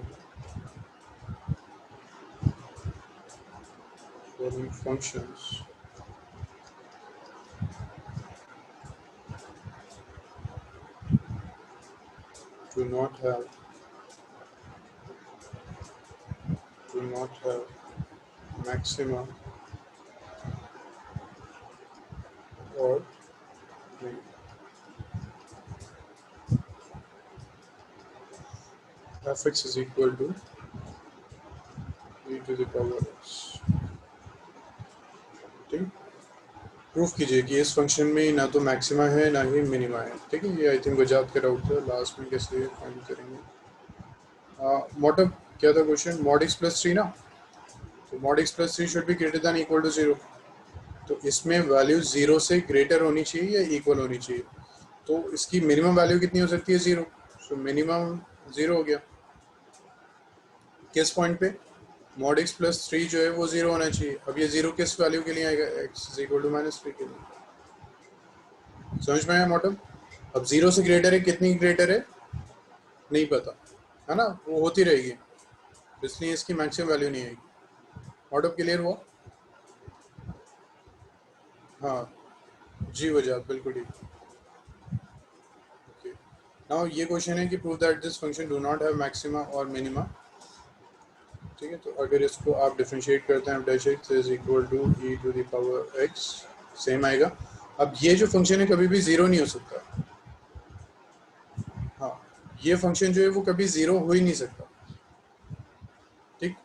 functions do not have maxima or minima. fx is equal to e to the power x। ठीक, प्रूफ कीजिए कि इस फंक्शन में ना तो मैक्सिमा है ना ही मिनिमा है। ठीक है, ये आई थिंक वजात का डाउट था, लास्ट में कैसे फाइंड करेंगे। मोटिव क्या था क्वेश्चन? मॉड x प्लस 3 ना, तो mod x plus 3 should be greater than equal to 0। तो इसमें वैल्यू 0 से ग्रेटर होनी चाहिए या इक्वल होनी चाहिए, तो इसकी मिनिमम वैल्यू कितनी हो सकती है? 0। सो मिनिमम 0 हो गया। किस पॉइंट पे? मॉड x प्लस 3 जो है वो 0 होना चाहिए। अब ये 0 किस वैल्यू के लिए आएगा? x इज इक्वल टू -3 के लिए। समझ में आया मॉडल? अब 0 से ग्रेटर है, कितनी ग्रेटर है नहीं पता, है ना, वो होती रहेगी, इसलिए इसकी मैक्सिमम वैल्यू नहीं आएगी। मॉडल क्लियर हुआ? हाँ जी वजह बिल्कुल ठीक। ओके, नाउ ये क्वेश्चन है कि prove that this function do not have maxima और मिनिमा। ठीक है, तो अगर इसको आप डिफरेंशिएट करते हैं, dash x is equal to e to the power x, same आएगा। अब ये जो फंक्शन है कभी भी जीरो नहीं हो सकता। हाँ, ये फंक्शन जो है वो कभी जीरो हो ही नहीं सकता। ठीक,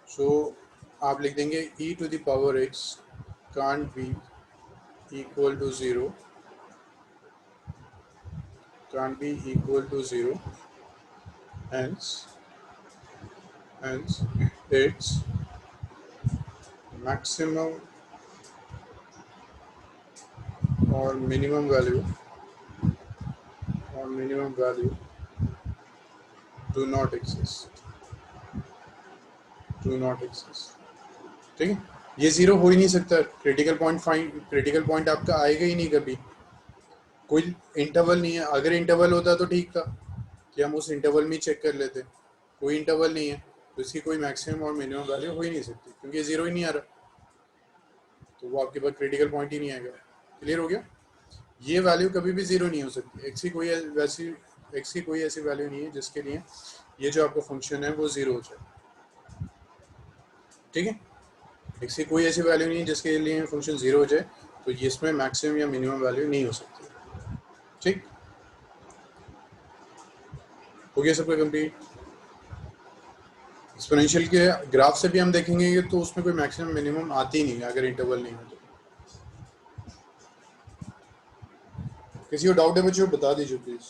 सो आप लिख देंगे e to the power x can't be equal to zero, can't be equal to zero, hence its maximum or minimum value do not exist, ठीक है, ये जीरो हो ही नहीं सकता। क्रिटिकल पॉइंट आपका आएगा ही नहीं कभी, कोई इंटरवल नहीं है। अगर इंटरवल होता तो ठीक था कि हम उस इंटरवल में चेक कर लेते, कोई इंटरवल नहीं है तो इसकी कोई मैक्सिमम और मिनिमम वैल्यू हो ही नहीं सकती, क्योंकि ये जीरो ही नहीं आ रहा, तो वो आपके पास क्रिटिकल पॉइंट ही नहीं आएगा। क्लियर हो गया? ये वैल्यू कभी भी जीरो नहीं हो सकती। एक्स की कोई ऐसी वैल्यू नहीं है जिसके लिए ये जो आपका फंक्शन है वो जीरो हो जाए। ठीक है, एक्स की कोई ऐसी वैल्यू नहीं है जिसके लिए फंक्शन जीरो हो जाए, तो ये इसमें मैक्सिमम या मिनिमम वैल्यू नहीं हो सकती। ठीक, हो गया सबका कंप्लीट। एक्सपोनेंशियल के ग्राफ से भी हम देखेंगे तो उसमें कोई मैक्सिमम मिनिमम आती ही नहीं है अगर इंटरवल नहीं हो तो। किसी को डाउट है बच्चों बता दीजिए प्लीज।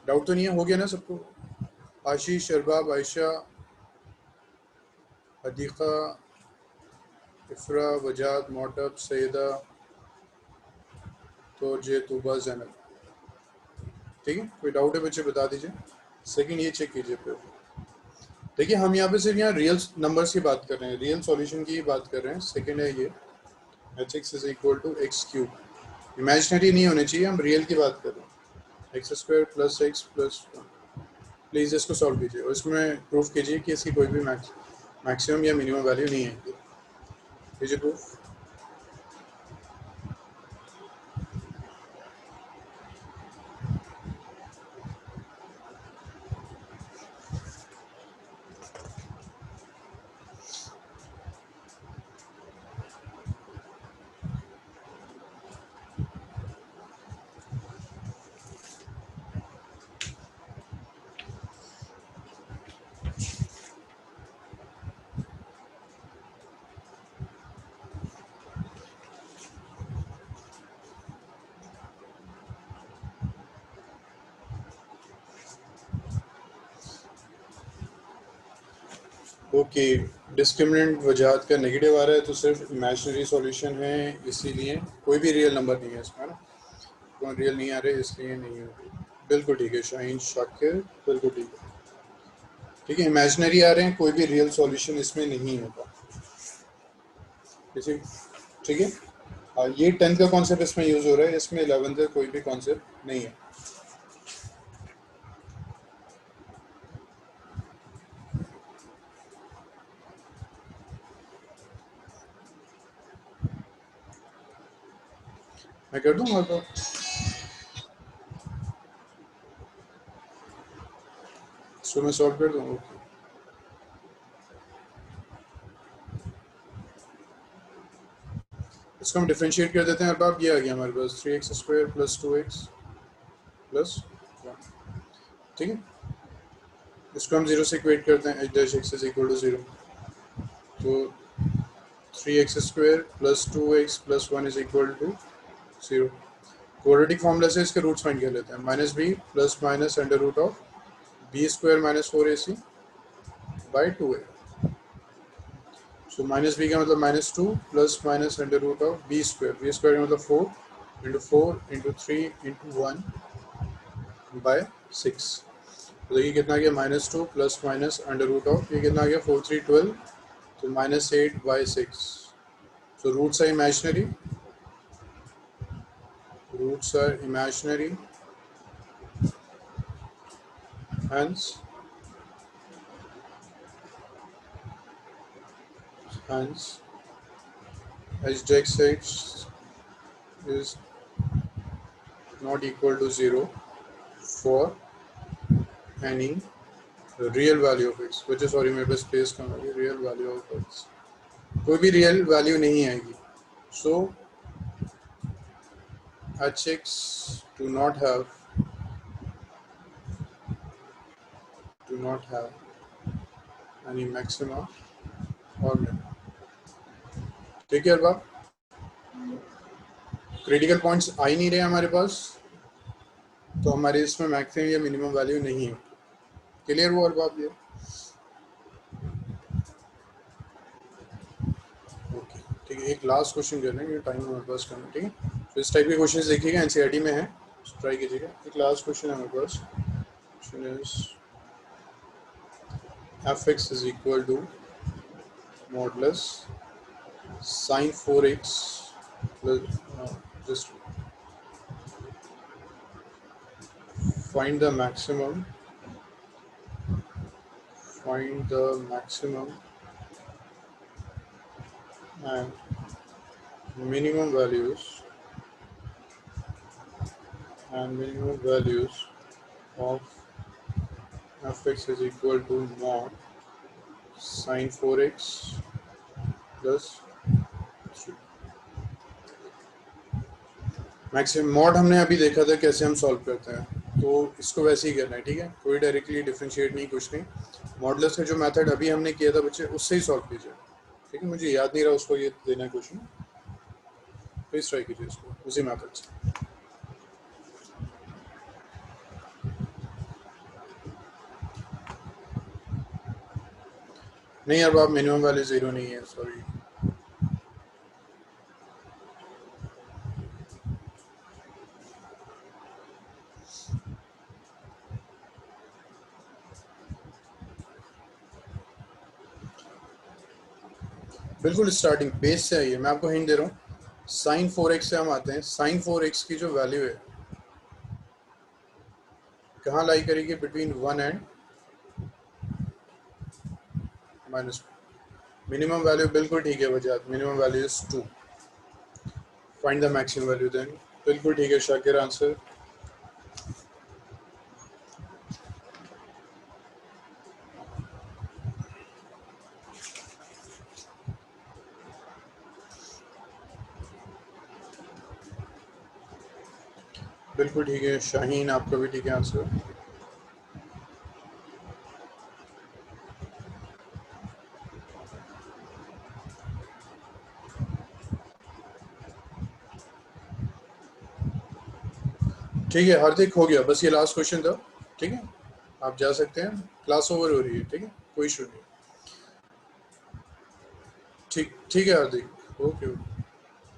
डाउट तो नहीं है? हो गया ना सबको? आशीष, शरबाब, आयशा, अदीक़ा, इफ्रा, वजाद, मोटब, सैदा, तोरजे, तूबा, जैनब। ठीक है, कोई डाउट है बच्चे बता दीजिए। सेकंड ये चेक कीजिए फिर। देखिए हम यहाँ पे सिर्फ यहाँ रियल नंबर्स की बात कर रहे हैं, रियल सॉल्यूशन की बात कर रहे हैं। सेकंड है ये h x is equal to x cube, imaginary नहीं होने चाहिए, हम रियल की बात कर रहे हैं। X square plus x plus one. Please इसको सॉल्व कीजिए और इसमें प्रूफ कीजिए कि इसकी कोई भी मैक्सिमम या मिनिमम वैल्यू नहीं है। कीजिए प्रूफ। ओके, डिस्क्रिमिनेंट वजाहत का नेगेटिव आ रहा है तो सिर्फ इमेजिनरी सॉल्यूशन है, इसीलिए कोई भी रियल नंबर नहीं है इसमें, ना कोई रियल नहीं आ रहे इसलिए नहीं होगी। बिल्कुल ठीक है शाहीन शाकिर, बिल्कुल ठीक है। ठीक है, इमेजिनरी आ रहे हैं, कोई भी रियल सॉल्यूशन इसमें नहीं होगा। ठीक है, ये 10th का कॉन्सेप्ट इसमें यूज़ हो रहा है, इसमें 11th का कोई भी कॉन्सेप्ट नहीं है। मैं कर दूँ आपको? इसको मैं सॉल्व कर दूँ? ओके, इसको हम डिफरेंशिएट कर देते हैं। अब ये आ गया हमारे पास 3x square plus 2x plus 1। ठीक है, इसको हम 0 से इक्वेट करते हैं, h dash x is equal to 0, तो 3x square plus 2x plus 1 is equal to 0। Quadratic formula से इसके रूट्स फाइंड कर लेते हैं। Minus b plus minus under root of b square minus 4ac by 2a। So minus b का मतलब -2 plus minus under root of b square का मतलब 4 into 4 into 3 into 1 bye 6। तो देखिए कितना आ गया -2 plus minus under root of, ये कितना आ गया 4 3 12, तो -8 by 6। So roots are imaginary. Roots are imaginary. Hence h dex x is not equal to 0 for any real value of x, which is sorry मेरे पास स्पेस कम है, real value of x कोई भी real value नहीं आएगी। So hx do not have any maxima or minima। ठीक है Arbab, critical points आ ही नहीं रहे हमारे पास, तो हमारे इसमें मैक्सिमम या मिनिमम वैल्यू नहीं है। क्लियर हुआ अरबाब ये? ओके ठीक है, एक लास्ट क्वेश्चन कर लेंगे, टाइम हमारे पास कम है। ठीक है, तो इस टाइप के क्वेश्चन देखिएगा, एनसीईआरटी में है, ट्राई कीजिएगा। एक लास्ट क्वेश्चन है हमारे पास, question is f(x) is equal to modulus sin 4x plus just find the maximum and minimum values of f(x) is equal to mod sin 4x plus 3। Maximum mod हमने अभी देखा था कैसे हम सॉल्व करते हैं, तो इसको वैसे ही करना है। ठीक है, कोई डायरेक्टली डिफरेंशिएट नहीं, कुछ नहीं। मॉडुलस का जो मेथड अभी हमने किया था बच्चे, उससे ही सॉल्व कीजिए। ठीक है, मुझे याद नहीं रहा उसको ये देना है क्वेश्चन, प्लीज ट्राई कीजिए इसको उसी मेथड से। नहीं यार बाप, मिनिमम वैल्यू 0 नहीं है, सॉरी। बिल्कुल स्टार्टिंग बेस से आइए, मैं आपको हिंट दे रहा हूँ। sin 4x से हम आते हैं। sin 4x की जो वैल्यू है कहाँ लाई करेगी? Between 1 and -1। मिनिमम वैल्यू बिल्कुल ठीक है बजात, minimum value is 2। Find the maximum value then. बिल्कुल ठीक है शाकिर, आंसर। बिल्कुल ठीक है शाहीन, आपका भी ठीक है आंसर। ठीक है हार्दिक, हो गया बस, ये लास्ट क्वेश्चन था। ठीक है, आप जा सकते हैं, क्लास ओवर हो रही है। ठीक है, कोई इशू नहीं। ठीक है हार्दिक, ओके,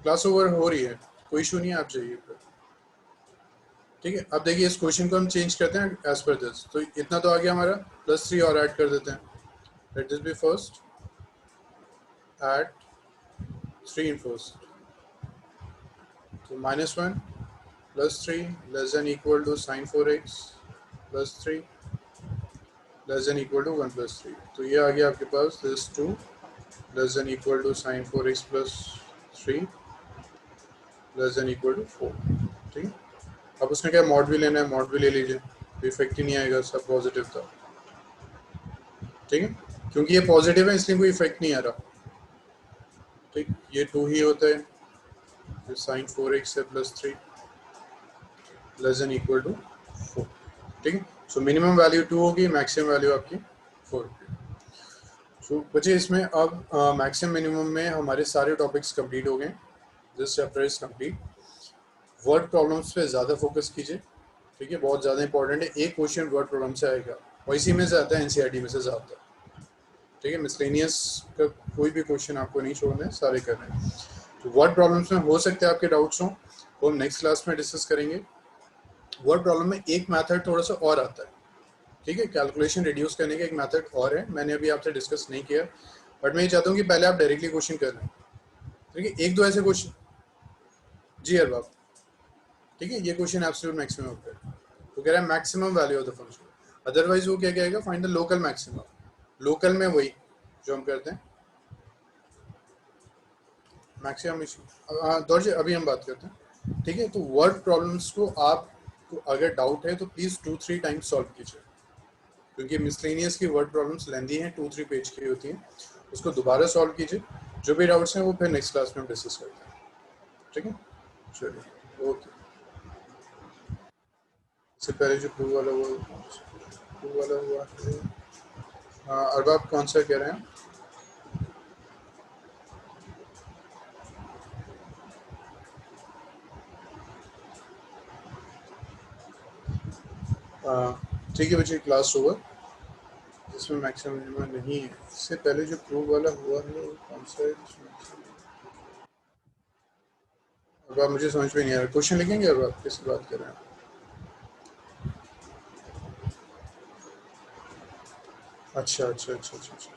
क्लास ओवर हो रही है, कोई इशू नहीं है, आप जाइए फिर। ठीक है, अब देखिए इस क्वेश्चन को हम चेंज करते हैं एज पर दिस। तो इतना तो आ गया हमारा, +3 और ऐड कर देते हैं। Let this be first, add 3 in first, तो -1 +3 less than equal to sin 4x +3 less than equal to 1 + 3। तो ये आ गया आपके पास this 2 less than equal to sin 4x +3 less than equal to 4। ठीक है, अब उसने क्या मॉड भी लेना है, मॉड भी ले लीजिए, इफेक्ट ही नहीं आएगा, सब पॉजिटिव था। ठीक है, क्योंकि ये पॉजिटिव है इसलिए कोई इफेक्ट नहीं आ रहा। ठीक, ये 2 ही होता है, तो sin 4x से +3 लेस देन इक्वल टू 4। ठीक है, सो मिनिमम वैल्यू 2 होगी, मैक्सिमम वैल्यू आपकी 4 होगी। सो बच्चे इसमें अब मैक्सिमम मिनिमम में हमारे सारे टॉपिक्स कंप्लीट हो गए। This chapter is complete. Word problems पे ज़्यादा फोकस कीजिए। ठीक है, बहुत ज़्यादा इंपॉर्टेंट है। एक क्वेश्चन वर्ड प्रॉब्लम से आएगा और इसी में से आता है, एनसीईआरटी में से ज़्यादा। ठीक है, मिसलेनियस का कोई भी क्वेश्चन आपको नहीं छोड़ना है, सारे करने हैं। तो वर्ड प्रॉब्लम्स में हो सकते हैं आपके डाउट्स हों, वो हम नेक्स्ट क्लास में डिस्कस करेंगे। वर्ड प्रॉब्लम में एक मेथड थोड़ा सा और आता है, ठीक है, कैलकुलेशन रिड्यूस करने का एक मेथड और है, मैंने अभी आपसे डिस्कस नहीं किया, बट मैं ये चाहता हूँ कि पहले आप डायरेक्टली क्वेश्चन कर लें, ठीक है। एक दो ऐसे क्वेश्चन, जी अरबाब, ठीक है, ये क्वेश्चन एब्सोल्यूट मैक्सिमम पे वो कह रहा है maximum value of the function, otherwise वो क्या कहेगा, find the local maximum. Local में वही जो हम करते हैं मैक्सिमम इशू। हाँ दौर जी, अभी हम बात करते हैं, ठीक है। तो वर्ड प्रॉब्लम्स को आपको अगर डाउट है तो प्लीज़ 2-3 टाइम्स सॉल्व कीजिए, क्योंकि मिसलेनियस की वर्ड प्रॉब्लम्स लेंदी हैं, 2-3 पेज की होती हैं, उसको दोबारा सॉल्व कीजिए। जो भी डाउट्स हैं वो फिर नेक्स्ट क्लास में हम डिस्कस करते हैं, ठीक है। चलिए ओके। इससे पहले जो प्रूव वाला हुआ, प्रूव वाला हुआ है, हाँ अरबाब कौन सा कह रहे हैं? ठीक है बच्चे, क्लास ओवर, इसमें मैक्सिमम मिनिमम नहीं है। इससे पहले जो प्रूव वाला हुआ है वो कौन सा है? अब मुझे समझ में नहीं आ रहा, क्वेश्चन लिखेंगे अब आप किसकी बात कर रहे हैं? अच्छा अच्छा अच्छा अच्छा अच्छा,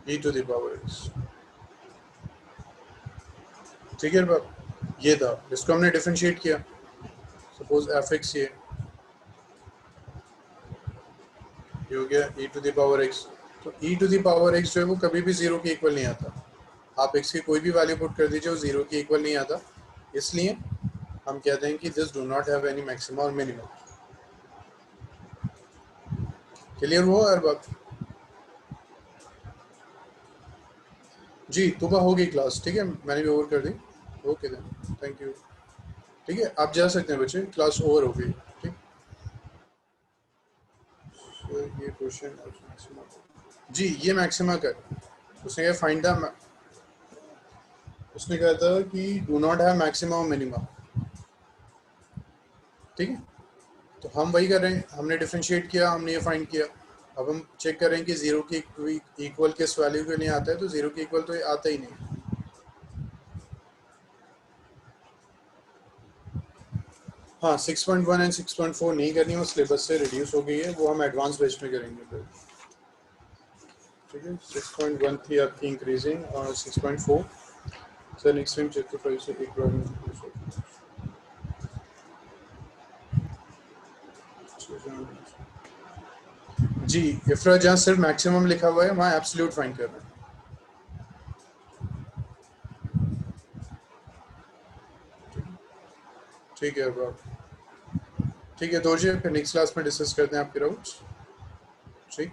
ई टू द पावर एक्स, ठीक है अब ये था, इसको हमने डिफरेंशिएट किया, सपोज एफ एक्स ये हो गया ई टू द पावर एक्स। तो ई टू द पावर एक्स जो है वो कभी भी जीरो के इक्वल नहीं आता, आप एक्स की कोई भी वैल्यू पुट कर दीजिए वो जीरो के इक्वल नहीं आता, इसलिए हम कहते हैं कि this do not have any maximum और मिनिमम। क्लियर हुआ हर बात? जी सुबह होगी क्लास, ठीक है, मैंने भी ओवर कर दी। Okay then, thank you. ठीक है, आप जा सकते हैं बच्चे, क्लास ओवर हो गई, ठीक। तो ये क्वेश्चन जी, ये मैक्सिमा का उसने कहा फाइंड द, उसने कहा था कि do not have maximum minimum, ठीक है। तो हम वही कर रहे हैं, हमने डिफरेंशिएट किया, हमने ये फाइंड किया। अब हम चेक कर रहे हैं कि जीरो की इक्वल किस वैल्यू के लिए आता है, तो जीरो की इक्वल तो ये आता ही नहीं। हाँ 6.1 एंड 6.4 नहीं करनी है, वो सिलेबस से रिड्यूस हो गई है, वो हम एडवांस बैच में करेंगे फिर, ठीक है। 6.1 थी आपकी इंक्रीजिंग और 6.4 सर नेक्स्ट टाइम चेक तो से एक बार जी। इफ्रा जहाँ सिर्फ मैक्सिमम लिखा हुआ है वहाँ एब्सोल्यूट फाइंड कर रहे हैं, ठीक है अब, ठीक है तो फिर नेक्स्ट क्लास में डिस्कस करते हैं आपके डाउट्स, ठीक।